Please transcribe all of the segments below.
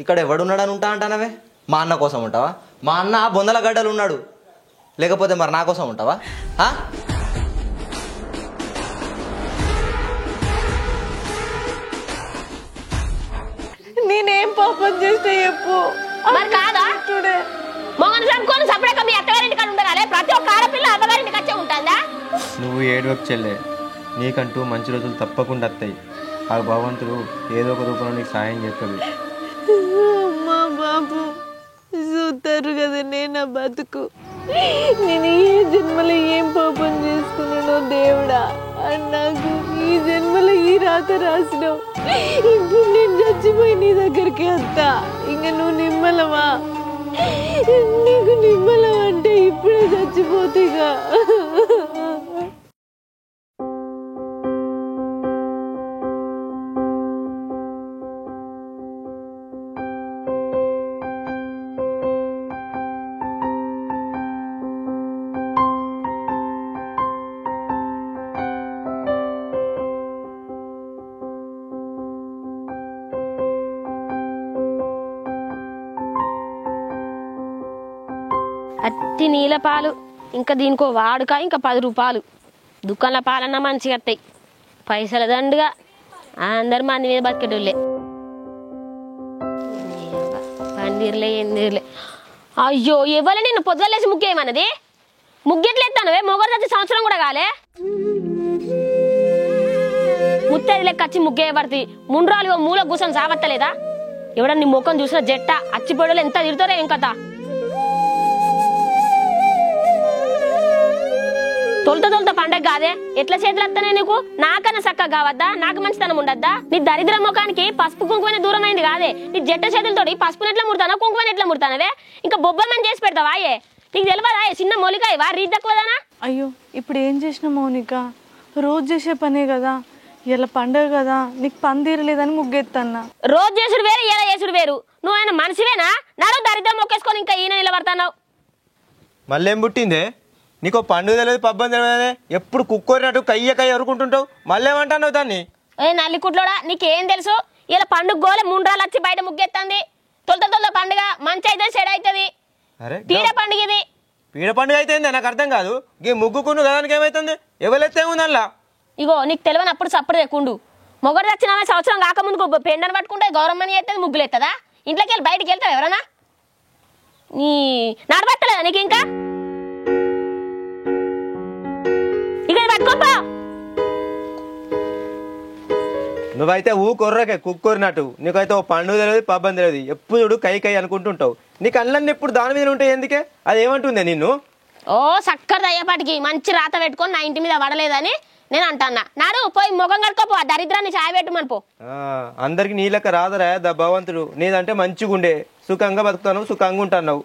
ఇక్కడ ఎవడున్నాడని ఉంటా అంటానవే? మా అన్న కోసం ఉంటావా? మా అన్న బొందల గడ్డలు ఉన్నాడు, లేకపోతే మరి నా కోసం ఉంటావా? నేనేం పాపం చేస్తే చెప్పు. మరి కాదా మొగను చంపుకొని సపరేట్గా మీ అత్తగారింటి కాడ ఉండగాలే? ప్రతి ఒక్క ఆడపిల్ల అత్తగారింటికి వచ్చే ఉంటుందా? నువ్వు ఏడవకు చెల్లె, నీకంటూ మంచి రోజులు తప్పకుండా వస్తాయి. ఆ భగవంతుడు ఏదో ఒక రూపంలో నీకు సాయం చేస్తాడు. అమ్మా బాబు చూస్తారు కదా నేను బతుకు. నేను ఏ జన్మలో ఏం పాపం చేసుకున్నానో దేవుడా, నాకు ఈ జన్మలో ఈ రాత రాసినావు. ఇప్పుడు నేను చచ్చిపోయి నీ దగ్గరికి వస్తా. ఇంకా నువ్వు నిమ్మలవా? నీకు నిమ్మలం అంటే ఇప్పుడే చచ్చిపోతేగా. అట్టి నీళ్ళ పాలు ఇంకా దీనికో వాడుక ఇంకా 10 రూపాయలు. దుకాణంలో పాలన్నా మంచిగా వస్తాయి, పైసల దండుగా అందరు మంది మీద బతికేటోళ్ళే. పందిర్లే ఎందిర్లే. అయ్యో ఎవరు నిన్ను పొద్దులేసి ముగ్గేయమన్నది? ముగ్గెట్లేస్తానువే? మొగరు వచ్చి సంవత్సరం కూడా కాలే. ముత్తది లెక్క వచ్చి ముగ్గేయబడుతుంది. ముండ్రాలు మూల కూర్చొని సావత్తలేదా? ఎవడన్నా నీ ముఖం చూసిన జట్ట అచ్చిపోయేవాళ్ళు ఎంత తిడతారో ఏం కథ. తొలత పండగ కాదే, ఎట్లా చేతులు వస్తానే నీకు? నాకన్నా చక్కగా కావద్దా? నాకు మంచితనం ఉండద్దా? నీ దరిద్ర ముఖానికి పసుపు కుంకుమనే దూరం అయింది కాదే. నీ జట్ట చేతులతో పసుపుని ఎట్లా ముడతానో కుంకుమని ఎట్లా ముడతానవే? ఇంకా బొబ్బమని చేసి పెడతావా? నీకు తెలియదా? చిన్న మొలికాయ వా రీతి తక్కువదానా? అయ్యో ఇప్పుడు ఏం చేసిన మౌనిక, రోజు చేసే పనే కదా, ఇలా పండగ కదా, నీకు పని తీరలేదని ముగ్గెత్తన్నా. రోజు చేసుడు వేరు, ఇలా చేసుడు వేరు. నువ్వు ఆయన మనిషివేనా? నాలో దరిద్రం మొక్కేసుకొని ఇంకా ఈయన నిలబడతావు. మళ్ళీ ఏం పుట్టిందే నీకు? పండుగ తెలియదు, పబ్బం తెలియదే, ఎప్పుడు కుక్కోరినట్టు కయ్య ఎరుకుంటుంటావు. మళ్ళీ ఏమంటావు దాన్ని? ఏ నల్లికుట్లోడా, నీకేం తెలుసు? ఇలా పండుగ గోలే ముండ్రాలు వచ్చి బయట ముగ్గెత్తంది. తొలత పండుగ మంచి అయితే చెడు అవుతుంది. పీడ పండుగ ఇది. పీడ పండుగ అయితే నాకు అర్థం కాదు. ఈ ముగ్గుకును గదానికి ఏమైతుంది? ఎవరైతే ఏముందల్లా? ఇగో నీకు తెలియనప్పుడు సప్పుడు తెక్కుండు. మొగడు వచ్చిన సంవత్సరం కాకముందుకు పెండను పట్టుకుంటే గౌరమ్మని ఎత్తది, ముగ్గులు ఎత్తదా? ఇంట్లోకి వెళ్ళి బయటికి వెళ్తావు ఎవరన్నా? నీ నడబట్టలేదా నీకు? ఇంకా ఇక పట్టుకోపా. నువ్వైతే కొర్రకే కుక్కోరినట్టు. నీకైతే ఓ పండుగ తెలియదు, పబ్బం తెలియదు, ఎప్పుడు చూడు కై అనుకుంటుంటావు. నీకు అన్నీ ఎప్పుడు దాని మీద ఉంటాయి. ఎందుకే అది ఏమంటుందే నిన్ను? ఓ సక్కర్ అయ్యేపాటికి మంచి రాత పెట్టుకొని నా ఇంటి మీద పడలేదని నేను అంటాన్నా. నాడు పోయి ముఖం కడుకోపో, ఆ దరిద్రాన్ని చాయ పెట్టుమని పో. అందరికి నీ లెక్క రాదరా భగవంతుడు. నీదంటే మంచిగా ఉండే, సుఖంగా బతుకుతాను, సుఖంగా ఉంటున్నావు.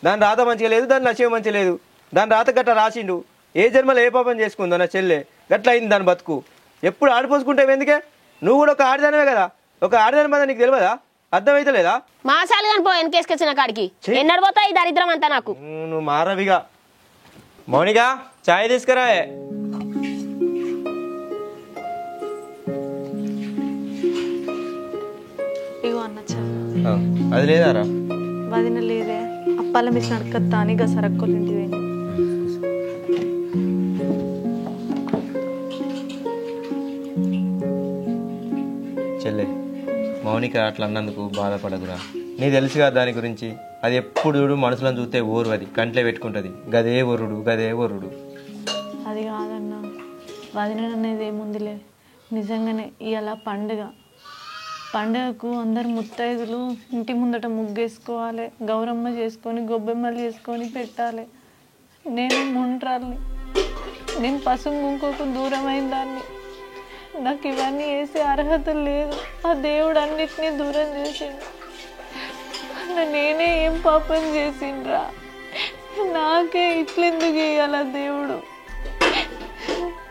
దాని రాత మంచిగా లేదు, దాని నచ్చే మంచిగా లేదు. దాని రాత గట్ట రాసిండు. ఏ జన్మలో ఏ పాపం చేసుకుందో నా చెల్లె, గట్ల అయింది దాని బతుకు. ఎప్పుడు ఆడిపోసుకుంటావు ఎందుకే? నువ్వు కూడా ఒక ఆడదానివే కదా. ఒక ఆడదాని మీద నీకు తెలియదా? అర్థమైతే లేదా? మాసాలు కానీ పో వెనకేసుకొచ్చిన కాడికి ఎన్నడు పోతా ఈ దరిద్రం అంతా నాకు. నువ్వు మారవిగా. మౌనిగా చాయ్ తీసుకురా. ఇగో అన్న అది లేదారా? వదిన లేదే, అప్పాల మిస్ నడకత్తా అని ఇక సరక్కోలు ఇంటివి. చెల్లె మౌనిక అట్లా అన్నందుకు బాధపడదురా. నీ తెలుసుగా దాని గురించి. అది ఎప్పుడు చూడు మనుషులను చూస్తే ఊరు, అది కంట్లో పెట్టుకుంటుంది. గదే ఒరుడు గదే ఒరుడు. అది కాదన్న, వదిన అనేది ఏముందిలే. నిజంగానే ఇవాళ పండుగకు అందరు ముత్తైదులు ఇంటి ముందట ముగ్గేసుకోవాలి, గౌరమ్మ చేసుకొని గొబ్బెమ్మలు చేసుకొని పెట్టాలి. నేను ముండ్రాల్ని, నేను పసుపు కుంకుమకు దూరమైన దాన్ని. నాకు ఇవన్నీ వేసే అర్హత లేదు. ఆ దేవుడు అన్నిటినీ దూరం చేసిండు. నేనే ఏం పాపం చేసిండ్రా? నాకే ఇట్లెందుకు వేయాల దేవుడు?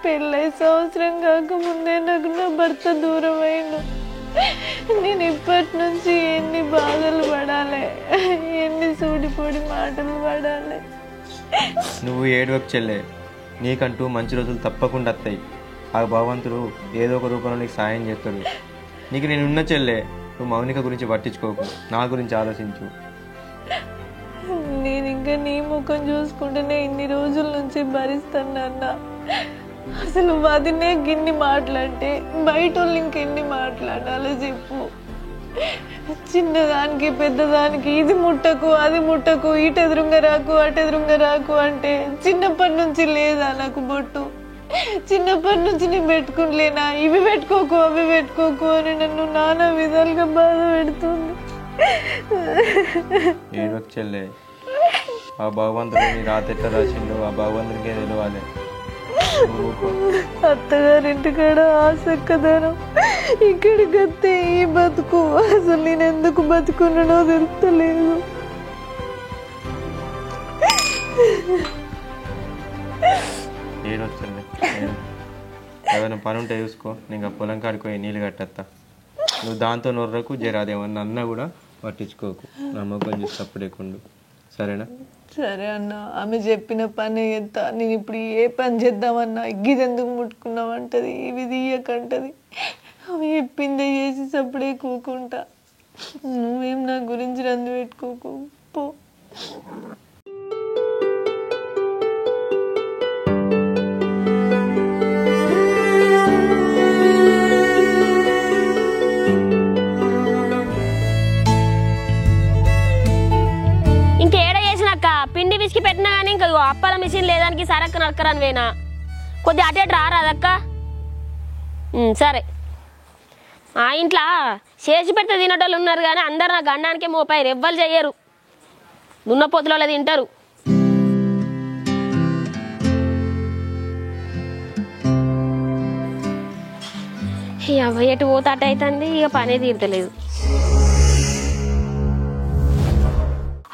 పెళ్ళై సంవత్సరం కాకముందే నాకు నా భర్త దూరం అయిండు. నేను ఇప్పటి నుంచి ఎన్ని బాధలు పడాలి, ఎన్ని సూడిపోడి మాటలు పడాలి. నువ్వు ఏడవకు చెల్లె, నీకంటూ మంచి రోజులు తప్పకుండా వస్తాయి. ఆ భగవంతుడు ఏదో ఒక రూపంలో నీకు సాయం చేస్తాడు. నీకు నేనున్న చెల్లె, నువ్వు మౌనిక గురించి పట్టించుకోకు, నా గురించి ఆలోచించు. నేను ఇంకా నీ ముఖం చూసుకుంటేనే ఇన్ని రోజుల నుంచి భరిస్తాను అన్న. అసలు వదినే గిన్ని మాట్లాడితే బయట వాళ్ళు ఇంకెన్ని మాట్లాడాలో చెప్పు. చిన్నదానికి పెద్దదానికి ఇది ముట్టకు అది ముట్టకు, ఇటు ఎదురుంగ రాకు అటు ఎదురుంగ రాకు అంటే చిన్నప్పటి నుంచి లేదా నాకు బొట్టు? చిన్నప్పటి నుంచి నేను పెట్టుకునిలేనా? ఇవి పెట్టుకోకు అవి పెట్టుకోకు అని నన్ను నానా విధాలుగా బాధ పెడుతుంది. ఏడవకు చెల్లె, ఆ భగవంతుడు నీ రాత ఎట్లా రాసిండు ఆ భగవంతునికే తెలియాలి. అత్తగారింటికాడ ఆసక్కదనం, ఇక్కడికి వస్తే ఈ బతుకు. అసలు నేను ఎందుకు బతుకున్నానో తెలుస్తలేదు. ఏడొచ్చండి, ఏదైనా పని ఉంటే చూసుకో. నేను పొలం కాడికి పోయి నీళ్ళు కట్టేస్తా. నువ్వు దాంతో నొర్రకు జరాదేమన్నా అన్నా కూడా పట్టించుకోకు. నమ్మకం చూసి తప్పుడేకుండు, సరేనా? సరే అన్న, ఆమె చెప్పిన పని ఎంత. నేను ఇప్పుడు ఏ పని చేద్దామన్నా ఇది ఎందుకు ముట్టుకున్నామంటది, ఇవి తీయకంటది. అవి చెప్పిందే చేసి సప్పుడే కూకుంటా. నువ్వేం నా గురించి రందు పెట్టుకోకు పో. పిండి విసికి పెట్టినా కానీ ఇంకా అప్పాల మిషన్ లేదానికి సరక్క నరకరాని వేనా కొద్ది అటు ఇటు రారాదక్క. సరే, ఆ ఇంట్లో చేసి పెడితే తినేటోళ్ళు ఉన్నారు కానీ అందరు నా గండానికే మోపాయి ఎవ్వరు చెయ్యరు. దున్నపోతులలో తింటారు. అవ్వ ఎటు పోతాట అవుతుంది, ఇక పనే తీరతలేదు.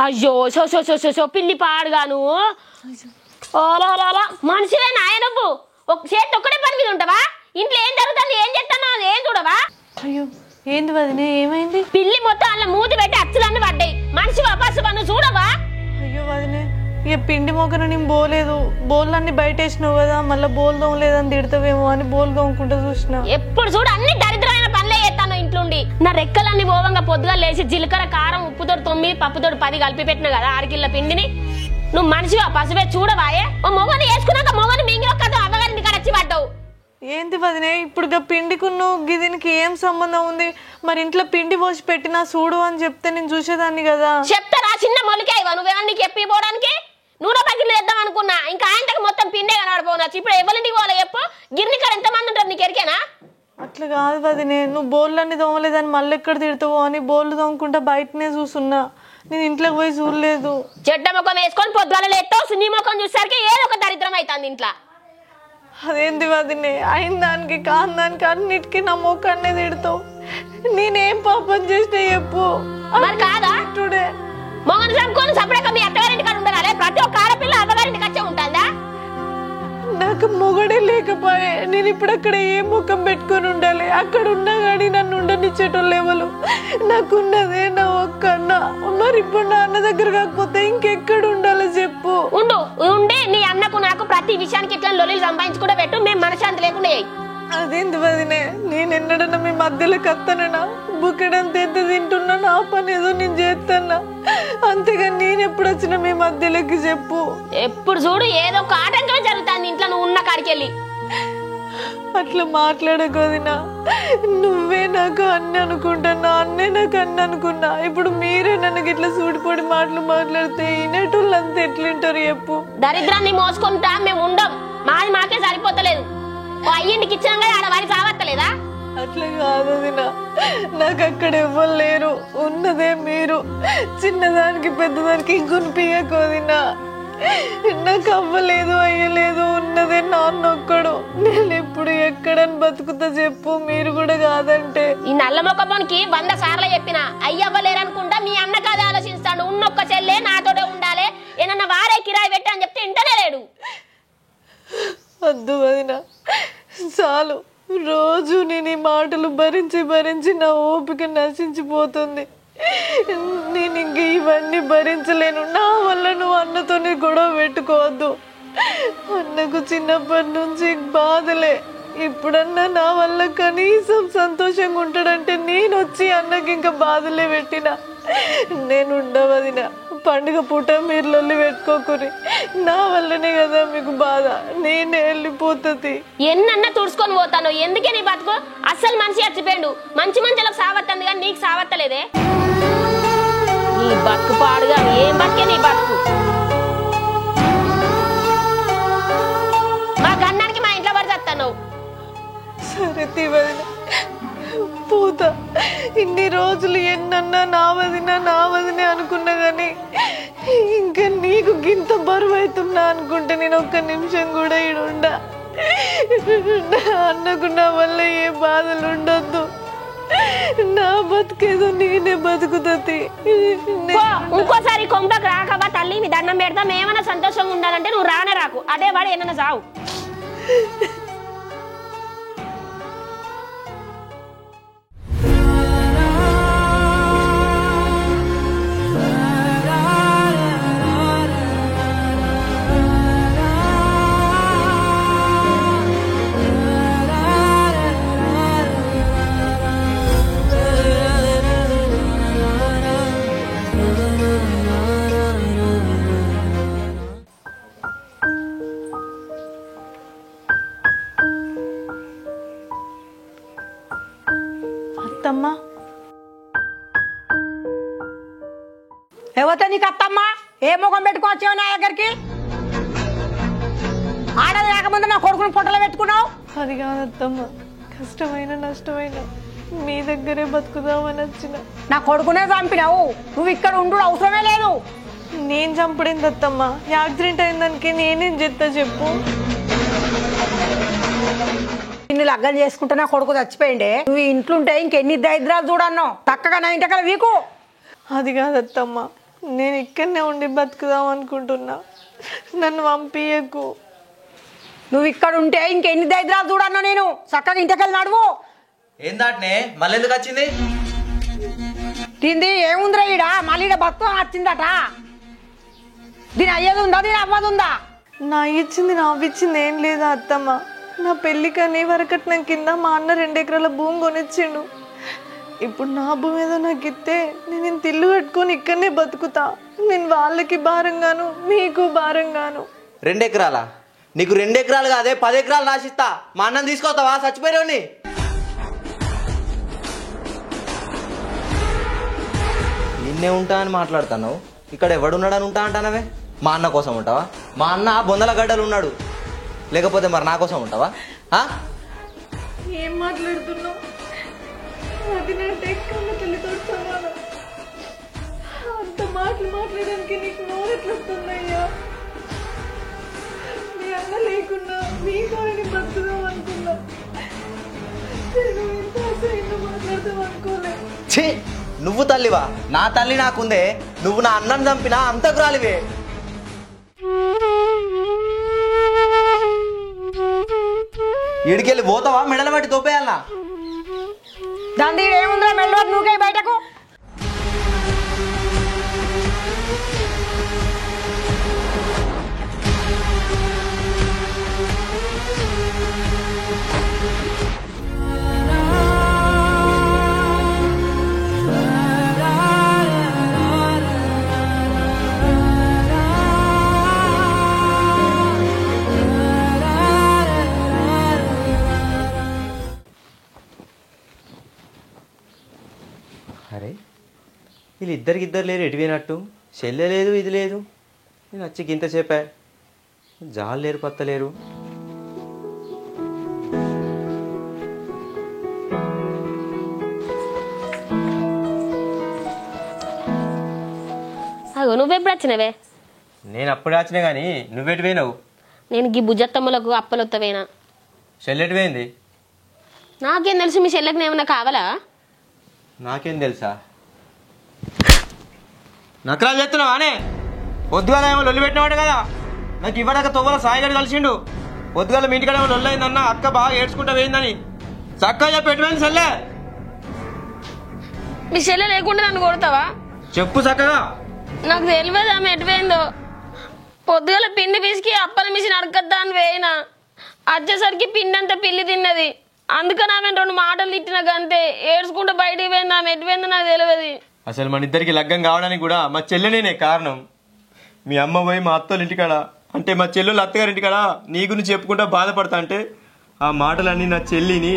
అయ్యో so so so so so పిల్లి పాడుగాను. ఓలా మనిషివే నాయ నువ్వు? ఒక చేతి ఒక్కడే పని మీద ఉంటావా? ఇంట్లో ఏం జరుగుతుంది ఏం చేస్తానో అది ఏం చూడవా? అయ్యో ఏంది వదినే, ఏమైంది? పిల్లి మొత్తం అలా మూతి పెట్టి అచ్చులన్నీ పడ్డాయి. మనిషి వాపసు పన్ను చూడవా? అయ్యో వదినే, ఇక పిండి మొక్కను నేను పోలేదు. బోళ్ళన్నీ బయట వేసినావు కదా, మళ్ళీ బోల్ దోమలేదని తిడతావేమో అని బోల్ దోముకుంటా చూసిన. ఎప్పుడు చూడు అన్ని దరిద్రమైన పనులే చేస్తాను ఇంట్లోండి. నా రెక్కలన్నీ పోవంగా పొద్దుగా లేచి జీలకర్ర కారం ఉప్పుతోడు 9 పప్పుతోడు 10 కలిపి పెట్టిన కదా 6 కిలో పిండిని. నువ్వు మనిషివా పసుపే చూడవాయే? ఓ మొగని వేసుకున్నాక మొగని మింగి ఒక్క అవ్వగారింటి కాడ వచ్చి పడ్డావు. ఏంది వదినే ఇప్పుడు పిండికున్ను గిదినికి ఏం సంబంధం ఉంది? మరి ఇంట్లో పిండి పోసి పెట్టినా చూడు అని చెప్తే నేను చూసేదాన్ని కదా. చెప్తారా చిన్న మొలికాయవా నువ్వేమన్నా నీకు చెప్పి పోవడానికి? నూనె ప్యాకెట్లు వేద్దాం అనుకున్నా, ఇంకా ఆయనకి మొత్తం పిండే కనబడిపోవచ్చు. ఇప్పుడు ఎవరింటికి పోలే చెప్పు? గిర్ని కాడ ఎంతమంది ఉంటారు నీకు ఎరికేనా? అట్లా కాదు వదినే, నువ్వు బోళ్ళన్నీ దోమలేదని మళ్ళీ ఎక్కడ తిడతావో అని బోళ్ళు దోముకుంటా బయటనే చూస్తున్నా. నేను ఇంట్లోకి పోయి చూడలేదు. చెడ్డ ముఖం వేసుకొని పొద్దుగాల లేస్తావు, సున్ని ముఖం చూసేసరికి ఏదో ఒక దరిద్రం అవుతుంది ఇంట్లో. అదేంది వదినే, అయిన దానికి కాని దానికి అన్నిటికీ నా ముఖాన్నే తిడతావు. నేనేం పాపం చేసినా చెప్పు. మరి కాదా టుడే మొగను చంపుకొని సపరేట్గా మీ అత్తగారింటి కాడ ఉండగానే ప్రతి ఒక్క ఆడపిల్ల అత్తగారింటికి వచ్చే ఉంటుందా? నాకు మొగడే లేకపోయే నేను ఇప్పుడు అక్కడ ఏ ముఖం పెట్టుకొని ఉండాలి? అక్కడ ఉన్నా కానీ నన్ను ఉండనిచ్చేటోళ్ళు ఎవరు? నాకున్నదే నా ఒక్క అన్న. మరి ఇప్పుడు నా అన్న దగ్గర కాకపోతే ఇంకెక్కడ ఉండాలో చెప్పు. ఉండి నీ అన్నకు నాకు ప్రతి విషయానికి ఇట్లా లొల్లి సంపాదించుకుంటూ పెట్టు, మేము మనశాంతి లేకుండా. అదేంది వదినే, నేను ఎన్నడన్నా మీ మధ్యలోకి వస్తానా? బుక్కెడంత ఎంత తింటున్నా నా పని ఏదో నేను చేస్తానా, అంతేగాని నేను ఎప్పుడు వచ్చినా మీ మధ్యలోకి చెప్పు. ఎప్పుడు చూడు ఏదో ఒక ఆటంకమే జరుగుతుంది ఇంట్లో నువ్వు ఉన్న కాడికి వెళ్ళి. అట్లా మాట్లాడకోదినా, నువ్వే నాకు అన్ని అనుకుంటున్నా, అన్నే నాకు అన్ని అనుకున్నా. ఇప్పుడు మీరే నన్ను ఇట్లా సూడిపోడి మాటలు మాట్లాడితే ఈనేటోళ్ళు అంతా ఎట్లుంటారు చెప్పు? దరిద్రాన్ని మోసుకుంటా మేము ఉండం, మాది మాకే సరిపోతలేదు. అయ్యింటికి ఇచ్చాం కదా ఆడ వారి సావత్తలేదా? అట్లా కాదు వదినా, నాకు అక్కడ ఎవ్వరు లేరు, ఉన్నదే మీరు. చిన్నదానికి పెద్దదానికి కొనిపించకోదినా. నాకు అవ్వలేదు అయ్యలేదు, ఉన్నదే నాన్నొక్కడు. నేను ఎప్పుడు ఎక్కడని బతుకుతా చెప్పు? మీరు కూడా కాదంటే. ఈ నల్ల మొక్కపోనికి 100 సార్లు చెప్పినా అయ్యవ్వలేరనుకుంటా మీ అన్న కాదు ఆలోచిస్తాడు. ఉన్నొక్క చెల్లె నాతోనే ఉండాలి, ఏమన్నా వారే కిరాయి పెట్టి అని చెప్తే ఇంటనే లేడు. వద్దు వదినా, చాలు. రోజు నేను ఈ మాటలు భరించి భరించి నా ఓపిక నశించిపోతుంది. నేను ఇంక ఇవన్నీ భరించలేను. నా వల్ల నువ్వు అన్నతోని గొడవ పెట్టుకోవద్దు. అన్నకు చిన్నప్పటి నుంచి బాధలే. ఇప్పుడన్నా నా వల్ల కనీసం సంతోషంగా ఉంటాడంటే నేను వచ్చి అన్నకి ఇంకా బాధలే పెట్టినా. నేను ఉండవదిన పండుగ పూట మీరు లొల్లి పెట్టుకోకురి, నా వల్లనే కదా మీకు బాధ, నేనే వెళ్ళిపోతుంది. ఎన్నన్నా తుడుచుకొని పోతాను, ఎందుకే నీ బతుకు? అస్సలు మనిషి చచ్చిపోయాడు, మంచి మంచిలకు సావత్తంది కానీ నీకు సావత్తలేదే. నీ బతుకు పాడుగా, ఏం బతికే నీ బతుకు? మా గన్నానికి మా ఇంట్లో పడి చస్తాను. సరే తీవదిన పూత, ఇన్ని రోజులు ఎన్నన్నా నా వదినే అనుకున్నా గానీ ఇంకా నీకు గింత బరువు అవుతున్నా అనుకుంటే నేను ఒక్క నిమిషం కూడా ఈడుండా. అన్నకు నా వల్ల ఏ బాధలు ఉండొద్దు, నా బతుకేదో నేనే బతుకుతుంది. ఇంకోసారి కొంపకు రాకవా తల్లి, మీ దండం పెడతా. మేమన్నా సంతోషంగా ఉండాలంటే నువ్వు రానే రాకు, అదే వాడు ఏమన్నా చావు. అత్తమ్మా, ఎవరితో నీకు అత్తమ్మా? ఏ ముఖం పెట్టుకోవచ్చావు నా దగ్గరికి? ఆడది లేకముందు నా కొడుకుని పొట్టలో పెట్టుకున్నావు. అది కాదత్తమ్మ, కష్టమైన నష్టమైన మీ దగ్గరే బతుకుదామని వచ్చిన. నా కొడుకునే చంపినావు, నువ్వు ఇక్కడ ఉండు అవసరమే లేదు. నేను చంపడింది అత్తమ్మ, యాక్సిడెంట్ అయిందానికి నేనేం చెప్తా చెప్పు? నిన్ను లగ్గం చేసుకుంటే నా కొడుకు చచ్చిపోయిండే, నువ్వు ఇంట్లుంటే ఇంకెన్ని దరిద్రాలు చూడన్నావు. చక్కగా నా ఇంటికల వీకు. అది కాదత్తమ్మ, నేను ఇక్కడనే ఉండి బతుకుదాం అనుకుంటున్నా, నన్ను పంపియకు. నువ్వు ఇక్కడ ఉంటే ఇంకెన్ని దరిద్రాలు చూడన్నావు. నేను చక్కగా ఇంటికెళ్ళి నడువు. ఏందాటనే మళ్ళీ ఎందుకు వచ్చింది? దీనిది ఏముందిరా ఈడ? మళ్ళీ ఈడ బతుకు వచ్చిందట. దీని అయ్యేది ఉందా, దీని అవ్వదు ఉందా? నా ఇచ్చింది నా అవ్విచ్చింది ఏం లేదా అత్తమ్మ? నా పెళ్ళికని వరకట్నం కింద మా అన్న 2 ఎకరాల భూమి కొనిచ్చిండు. ఇప్పుడు నా భూమి ఏదో నాకు ఇస్తే నేను ఇంత ఇల్లు కట్టుకొని ఇక్కడనే బతుకుతా. నేను వాళ్ళకి భారంగాను మీకు భారంగాను. 2 ఎకరాలా? నీకు 2 ఎకరాలు కాదే 10 ఎకరాలు నాశిస్తా. మా అన్నం తీసుకోతావా? చచ్చిపోయావుని నిన్నే ఉంటా అని మాట్లాడుతున్నావు. ఇక్కడ ఎవడున్నాడని ఉంటా అంటానవే? మా అన్న కోసం ఉంటావా? మా అన్న బొందల గడ్డలు ఉన్నాడు, లేకపోతే మరి నా కోసం ఉంటావా? ఏం మాట్లాడుతున్నావు? అది నా టెక్కన్న తల్లితో సమానం. అంత మాటలు మాట్లాడడానికి నీకు నోరెట్లు వస్తున్నాయ్యా? మీ అన్న లేకున్నా మీతో బతుకుదాం అనుకున్నా, నేను ఇంత అసహ్యంగా మాట్లాడదాం అనుకోలే. ఛీ, నువ్వు తల్లివా? నా తల్లి నాకుందే, నువ్వు నా అన్నం చంపినా అంతకురాలివే. ఇడికెళ్ళి పోతావా? మెడల బట్టి తోపేయాలనా? దాని ఏముందిరా మెల్లో నువ్వుకే బయటకు. అరే వీళ్ళిద్దరికిద్దరు లేరు, ఎటువైనట్టు? చెల్లె లేదు, ఇది లేదు. నేను వచ్చి గింత చెప్పా, జాలు లేరు, పత్తలేరు. అగో నువ్వెప్పుడు వచ్చినవే? నేను అప్పుడే వచ్చినా కానీ నువ్వెటు పోయినావు? నేను గీ బుజ్జత్తమ్మలకు అప్పలొత్తవేనా. చెల్లెటు పోయింది? నాకేం తెలుసు, మీ చెల్లెకి ఏమన్నా కావాలా? నాకేం తెలుసా? నకరాలు చేస్తున్నావా అనే? పొద్దుగాల ఏమో లొల్లి పెట్టినవాడు కదా, నాకు ఇవ్వడాక తొవ్వల సాయిగడి కలిసిండు. పొద్దుగాల మీ ఇంటికాడ ఏమో లొల్లి అయిందన్న, అక్క బాగా ఏడ్చుకుంటా పోయిందని. చక్కగా చెప్పి ఎటువైంది చెల్లె? మీ చెల్లె లేకుండా నన్ను కొడతావా? చెప్పు చక్కగా. నాకు తెలియదు ఆమె ఎటుపోయిందో. పొద్దుగల పిండి పిసికి అప్పల మిషన్ అడగద్దా అని వేయినా, వచ్చేసరికి పిండంతా పిల్లి తిన్నది. అందుకని ఆమె 2 మాటలు తిట్టిన గంతే. ఏడ్చుకుంటూ బయటికి పోయింది. ఆమె ఎటు పోయిందో నాకు తెలియదు. అసలు మన ఇద్దరికి లగ్గం కావడానికి కూడా మా చెల్లెనేనే కారణం. మీ అమ్మ పోయి మా అత్తోళ్ళ ఇంటికాడ అంటే మా చెల్లెళ్ళు అత్తగారి ఇంటికాడ నీ గురించి చెప్పుకుంటా బాధపడతా అంటే ఆ మాటలన్నీ నా చెల్లిని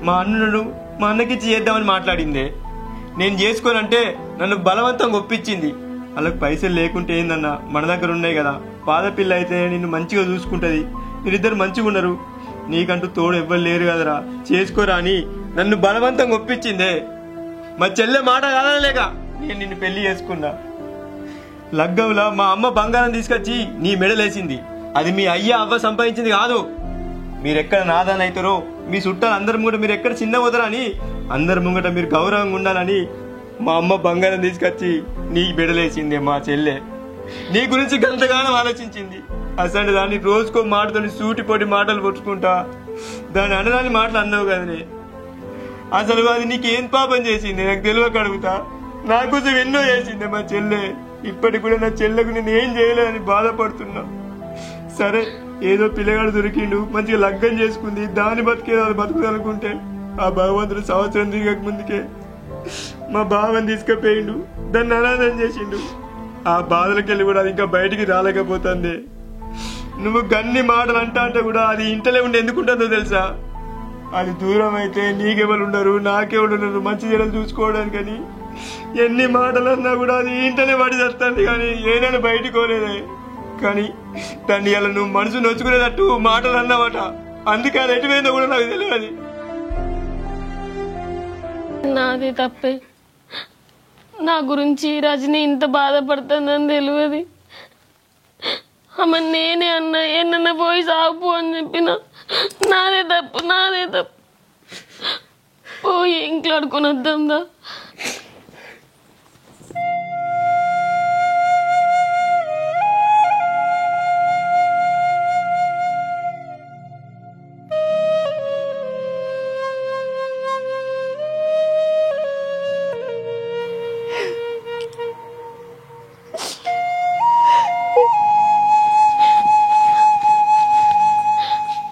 మా అన్నను మా అన్నకిచ్చి చేద్దామని మాట్లాడిందే. నేను చేసుకోనంటే నన్ను బలవంతంగా ఒప్పించింది. వాళ్ళకి పైసలు లేకుంటే ఏందన్నా, మన దగ్గర ఉన్నాయి కదా, పాదపిల్ల అయితే నిన్ను మంచిగా చూసుకుంటుంది, మీరిద్దరు మంచిగా ఉన్నారు, నీకంటూ తోడు ఎవ్వరు లేరు కదరా, చేసుకోరా అని నన్ను బలవంతంగా ఒప్పించిందే. మా చెల్లె మాట కాదనలేక నేను నిన్ను పెళ్లి చేసుకున్నా. లగ్గంలో మా అమ్మ బంగారం తీసుకొచ్చి నీ మెడలేసింది. అది మీ అయ్య అవ్వ సంపాదించింది కాదు. మీరెక్కడ నాదాని అవుతారో, మీ చుట్టాలు అందరి ముంగట మీరు ఎక్కడ చిన్న వదరా అని అందరి ముంగట మీరు గౌరవంగా ఉండాలని మా అమ్మ బంగారం తీసుకొచ్చి నీ మెడలేసింది. మా చెల్లె నీ గురించి గంటగానం ఆలోచించింది. అసలు దాన్ని రోజుకో మాటతో సూటిపోటి మాటలు పట్టుకుంటా దాని అనరాని మాటలు అన్నావు కదనే. అసలు అది నీకేం పాపం చేసింది నాకు తెలియక అడుగుతా. నా కోసం ఎన్నో చేసింది మా చెల్లె. ఇప్పటికి కూడా నా చెల్లెకు నేను ఏం చేయలేదని బాధపడుతున్నా. సరే ఏదో పిల్లగాడు దొరికిండు, మంచిగా లగ్గం చేసుకుంది, దాన్ని బతికేదో అది బతుకుదనుకుంటే ఆ భగవంతుడు సంవత్సరం తిరగక ముందుకే మా బావని తీసుకుపోయిండు, దాన్ని అనాథం చేసిండు. ఆ బాధలకెళ్ళి కూడా అది ఇంకా బయటికి రాలేకపోతుంది. నువ్వు గన్ని మాటలు అంటే కూడా అది ఇంటలే ఉండి ఎందుకుంటుందో తెలుసా? అది దూరం అయితే నీకెవరు ఉండరు, నాకెవరు ఉండరు మంచి జనం చూసుకోవడానికని. ఎన్ని మాటలన్నా కూడా అది ఇంటనే పడి చేస్తుంది కానీ ఏదైనా బయటికి పోలేదే. కానీ దాన్ని ఇలా నువ్వు మనసు నొచ్చుకునేటట్టు మాటలు అన్నావట. అందుకే అది ఎటువైందో కూడా నాకు తెలియదు. నాది తప్పే. నా గురించి రజని ఇంత బాధపడుతుందని తెలియదు. అమ్మ నేనే అన్నా ఎన్న పోయి సాగు అని చెప్పిన. నాదే తప్పు. పోయి ఇంట్లో ఆడుకొని వద్దాందా.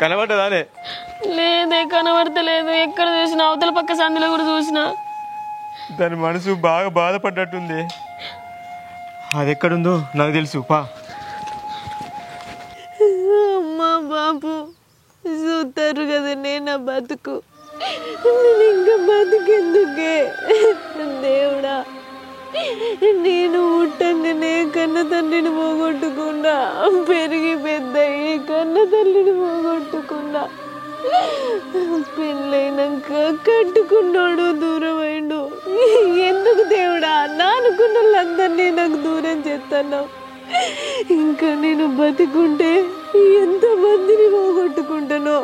కనబడ్డదానే? లేదే, కనబడతలేదు. ఎక్కడ చూసినా అవతల పక్క సందులో కూడా చూసినా. దాని మనసు బాగా బాధపడ్డట్టుంది. అది ఎక్కడుందో నాకు తెలుసు. పా అమ్మా బాబు చూస్తారు కదా నా బతుకు. నేను ఇంకా బతుకెందుకే దేవుడా. నేను పుట్టంగానే కన్న తండ్రిని పోగొట్టుకున్నా, పెరిగి పెద్ద కన్న తల్లిని పోగొట్టుకున్నా, పెళ్ళైనాక కట్టుకున్నాడు దూరమైండు. ఎందుకు దేవుడా నా అనుకున్న వాళ్ళందరినీ నాకు దూరం చేస్తున్నావు. ఇంకా నేను బతికుంటే ఎంతమందిని పోగొట్టుకుంటానో.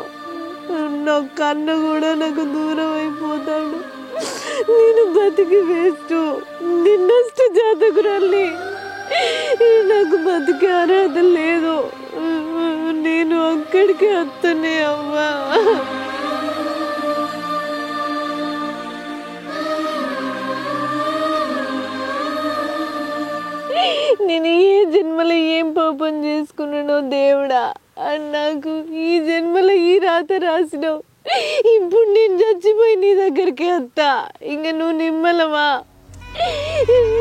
నా కన్న కూడా నాకు దూరం అయిపోతాడు. నేను బతికి వేస్ట్, నిన్నష్ట జాతకురాల్ని. నాకు బతికే అర్హత లేదు. నేను అక్కడికి వస్తానే అవ్వా. నేను ఏ జన్మలో ఏం పాపం చేసుకున్నానో దేవుడా, నాకు ఈ జన్మలో ఈ రాత రాసినావు. ఇప్పుడు నేను చచ్చిపోయి నీ దగ్గరికి వస్తా. ఇంక నువ్వు నిమ్మలవా?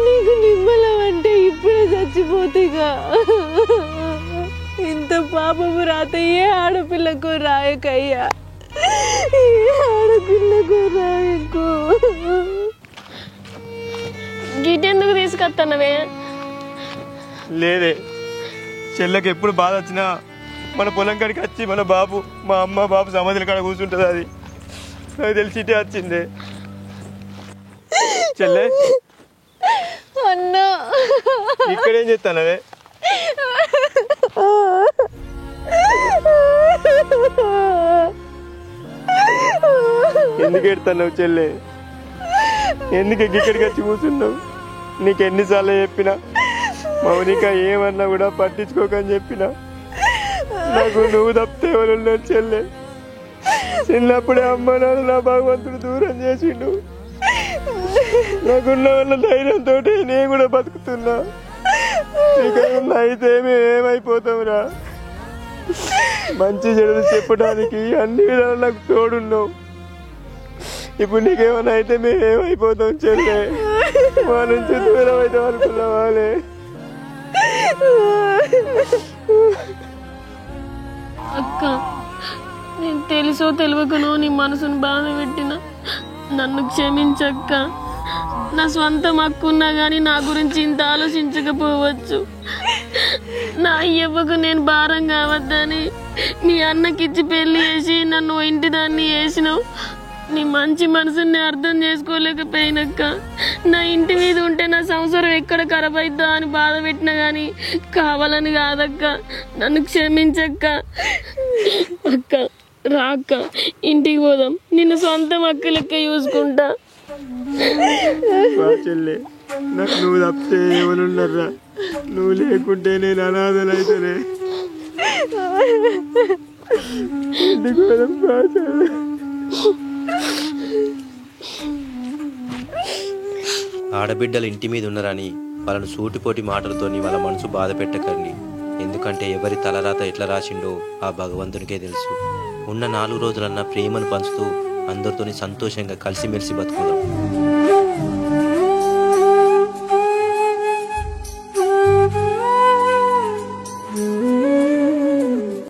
నీకు నిమ్మలం అంటే ఇప్పుడే చచ్చిపోతేగా. ఇంత పాపము రాత ఏ ఆడపిల్లకు రాయకయ్యా, ఏ ఆడపిల్లకు రాయకు. గిటెందుకు తీసుకొస్తానవే? లేదే, చెల్లెకి ఎప్పుడు బాధ వచ్చినా మన పొలం కాడికి వచ్చి మన బాబు మా అమ్మ బాబు సమాధుల కాడ కూర్చుంటుంది. అది నాకు తెలిసి ఇటే వచ్చిందే. చెల్లె అన్నా ఇక్కడేం చేస్తానవే? ఎందుకు ఎడతావు చెల్లె? ఎందుకు ఇక్కడికి వచ్చి కూర్చున్నావు? నీకు ఎన్నిసార్లు చెప్పినా మౌనిక ఏమన్నా కూడా పట్టించుకోకని చెప్పినా నాకు నువ్వు తప్పితే ఎవరు ఉన్నారు చెల్లె? చిన్నప్పుడే అమ్మ నాన్న నా భగవంతుడు దూరం చేసిండు. నాకున్న వల్ల ధైర్యంతో నేను కూడా బతుకుతున్నా. నీకేమన్నా అయితే మేము ఏమైపోతాంరా? మంచి చెడులు చెప్పడానికి అన్ని విధాలు నాకు తోడున్నావు. ఇప్పుడు నీకేమైనా అయితే మేము ఏమైపోతాం చెల్లె? మా నుంచి దూరం అయితే అనుకున్నావాలే. అక్క నేను తెలుసో తెలియకనో నీ మనసును బాధ పెట్టిన, నన్ను క్షమించక్క. నా స్వంతం అక్కున్నా కానీ నా గురించి ఇంత ఆలోచించకపోవచ్చు. నా అయ్యవ్వకు నేను భారం కావద్దని మీ అన్నకిచ్చి పెళ్లి చేసి నన్ను ఇంటి దాన్ని వేసినావు. నీ మంచి మనసుని అర్థం చేసుకోలేకపోయినక్క. నా ఇంటి మీద ఉంటే నా సంసారం ఎక్కడ ఖరాబ్ అవుతుందా అని బాధ పెట్టినా కానీ కావాలని కాదక్క. నన్ను క్షమించక్క. అక్క రాక్క, ఇంటికి పోదాం. నిన్ను సొంతం అక్క లెక్క చూసుకుంటా. చెల్లె నాకు నువ్వు తప్పితే ఎవరున్నారా? నువ్వు లేకుంటే నేను అనాథలైతేనే. ఇంటికి పోదాం చెల్లె. ఆడబిడ్డలు ఇంటి మీద ఉన్నారని వాళ్ళను సూటిపోటి మాటలతోని వాళ్ళ మనసు బాధ పెట్టకండి. ఎందుకంటే ఎవరి తలరాత ఎట్లా రాసిండో ఆ భగవంతునికే తెలుసు. ఉన్న 4 రోజులన్నా ప్రేమను పంచుతూ అందరితోని సంతోషంగా కలిసిమెలిసి బతుకుదాం.